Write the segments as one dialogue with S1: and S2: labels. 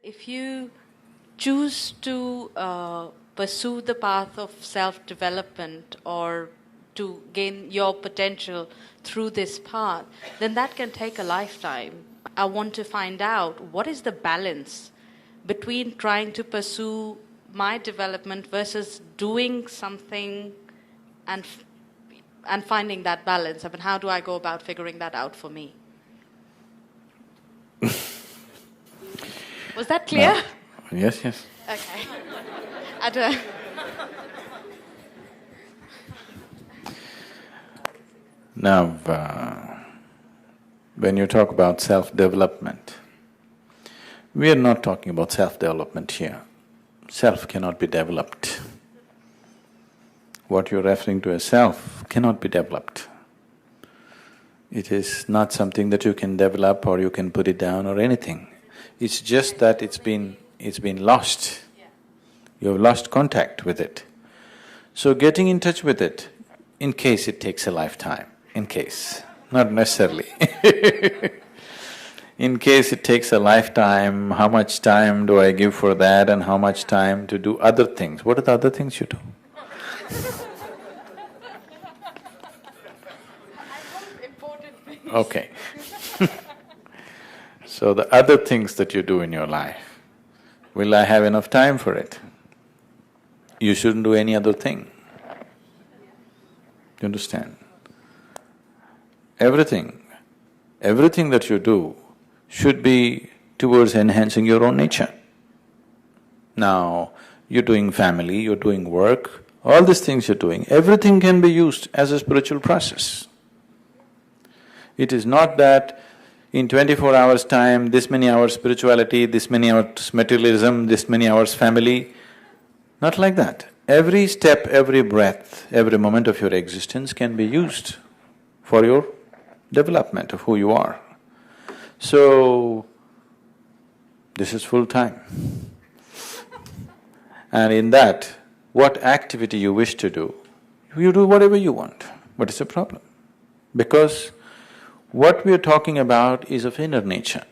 S1: If you choose to pursue the path of self-development or to gain your potential through this path, then that can take a lifetime. I want to find out what is the balance between trying to pursue my development versus doing something and finding that balance. I mean, how do I go about figuring that out for me? Was that clear?
S2: No. Yes, yes.
S1: Okay.
S2: Now, when you talk about self-development, we are not talking about self-development here. Self cannot be developed. What you're referring to as self cannot be developed. It is not something that you can develop or you can put it down or anything. It's just that it's been lost. You have lost contact with it. So getting in touch with it, in case it takes a lifetime, in case, not necessarily in case it takes a lifetime, how much time do I give for that and how much time to do other things? What are the other things you do? Okay. So the other things that you do in your life, will I have enough time for it? You shouldn't do any other thing. You understand? Everything that you do should be towards enhancing your own nature. Now, you're doing family, you're doing work, all these things you're doing, everything can be used as a spiritual process. It is not that in 24 hours' time, this many hours spirituality, this many hours materialism, this many hours family, not like that. Every step, every breath, every moment of your existence can be used for your development of who you are. So, this is full time. And in that, what activity you wish to do, you do whatever you want. What is the problem? Because what we are talking about is of inner nature.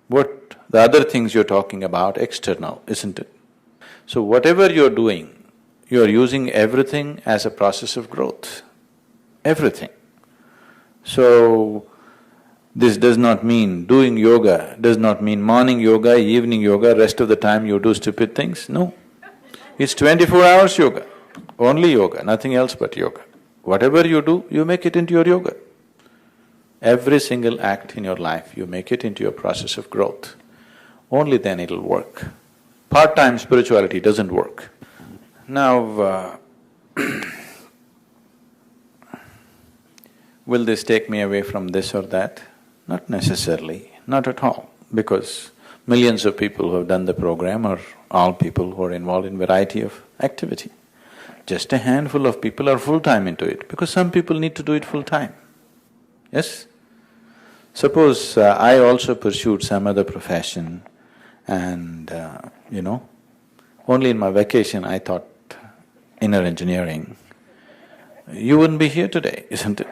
S2: What the other things you're talking about, external, isn't it? So whatever you're doing, you're using everything as a process of growth, everything. So, this does not mean doing yoga, does not mean morning yoga, evening yoga, rest of the time you do stupid things, no. It's 24 hours yoga, only yoga, nothing else but yoga. Whatever you do, you make it into your yoga. Every single act in your life, you make it into your process of growth. Only then it'll work. Part-time spirituality doesn't work. Now, will this take me away from this or that? Not necessarily, not at all, because millions of people who have done the program are all people who are involved in variety of activity. Just a handful of people are full-time into it, because some people need to do it full-time. Yes? Suppose I also pursued some other profession and, only in my vacation I thought inner engineering, you wouldn't be here today, isn't it?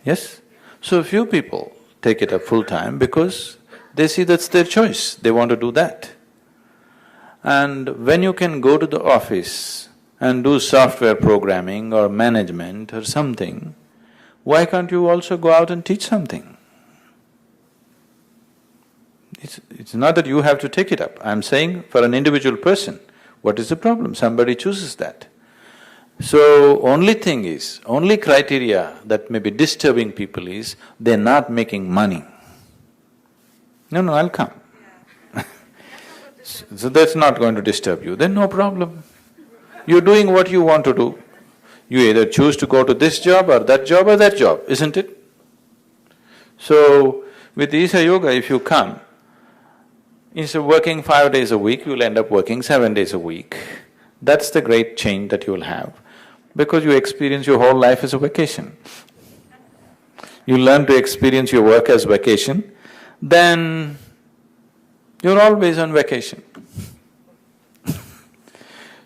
S2: Yes? So few people take it up full-time because they see that's their choice, they want to do that. And when you can go to the office and do software programming or management or something, why can't you also go out and teach something? It's not that you have to take it up. I'm saying for an individual person, what is the problem? Somebody chooses that. So, only thing is, only criteria that may be disturbing people is, they're not making money. No, I'll come. So that's not going to disturb you, then no problem. You're doing what you want to do. You either choose to go to this job or that job, isn't it? So, with Isha Yoga, if you come, instead of working 5 days a week, you'll end up working 7 days a week. That's the great change that you'll have, because you experience your whole life as a vacation. You learn to experience your work as vacation, then you're always on vacation.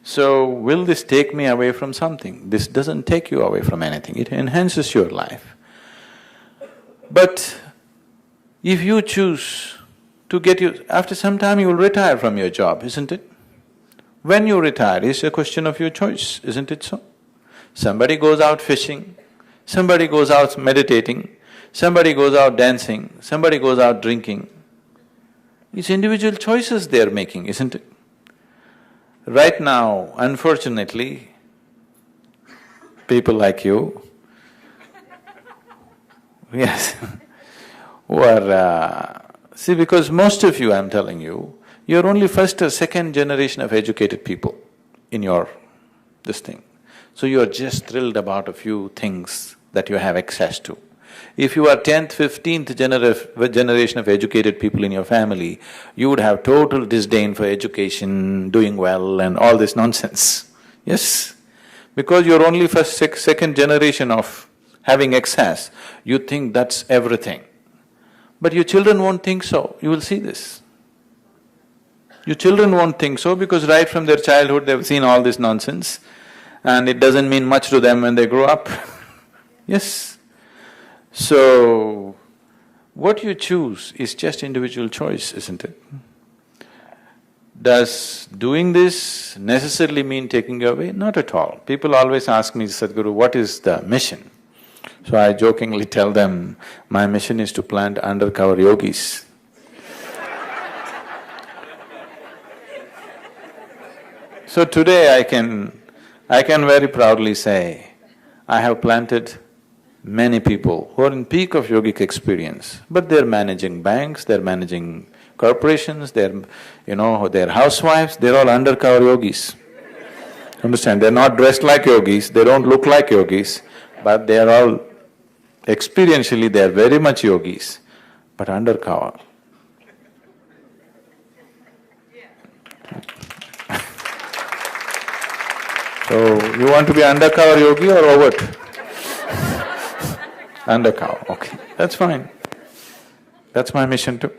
S2: So, will this take me away from something? This doesn't take you away from anything, it enhances your life. But if you choose to get you… After some time you will retire from your job, isn't it? When you retire is a question of your choice, isn't it so? Somebody goes out fishing, somebody goes out meditating, somebody goes out dancing, somebody goes out drinking. It's individual choices they're making, isn't it? Right now, unfortunately, people like you, yes, who are… see, because most of you, I'm telling you, you're only first or second generation of educated people in your… this thing. So you're just thrilled about a few things that you have access to. If you are 10th, 15th generation of educated people in your family, you would have total disdain for education, doing well and all this nonsense, yes? Because you're only first, second generation of having access, you think that's everything. But your children won't think so, you will see this. Your children won't think so because right from their childhood they've seen all this nonsense and it doesn't mean much to them when they grow up, yes? So, what you choose is just individual choice, isn't it? Does doing this necessarily mean taking you away? Not at all. People always ask me, Sadhguru, what is the mission? So I jokingly tell them, my mission is to plant undercover yogis. So today I can very proudly say, I have planted many people who are in peak of yogic experience, but they're managing banks, they're managing corporations, they're housewives, they're all undercover yogis. Understand? They're not dressed like yogis, they don't look like yogis, but they're all… experientially they're very much yogis, but undercover. So, you want to be undercover yogi or overt? Undercover, okay, that's fine. That's my mission too.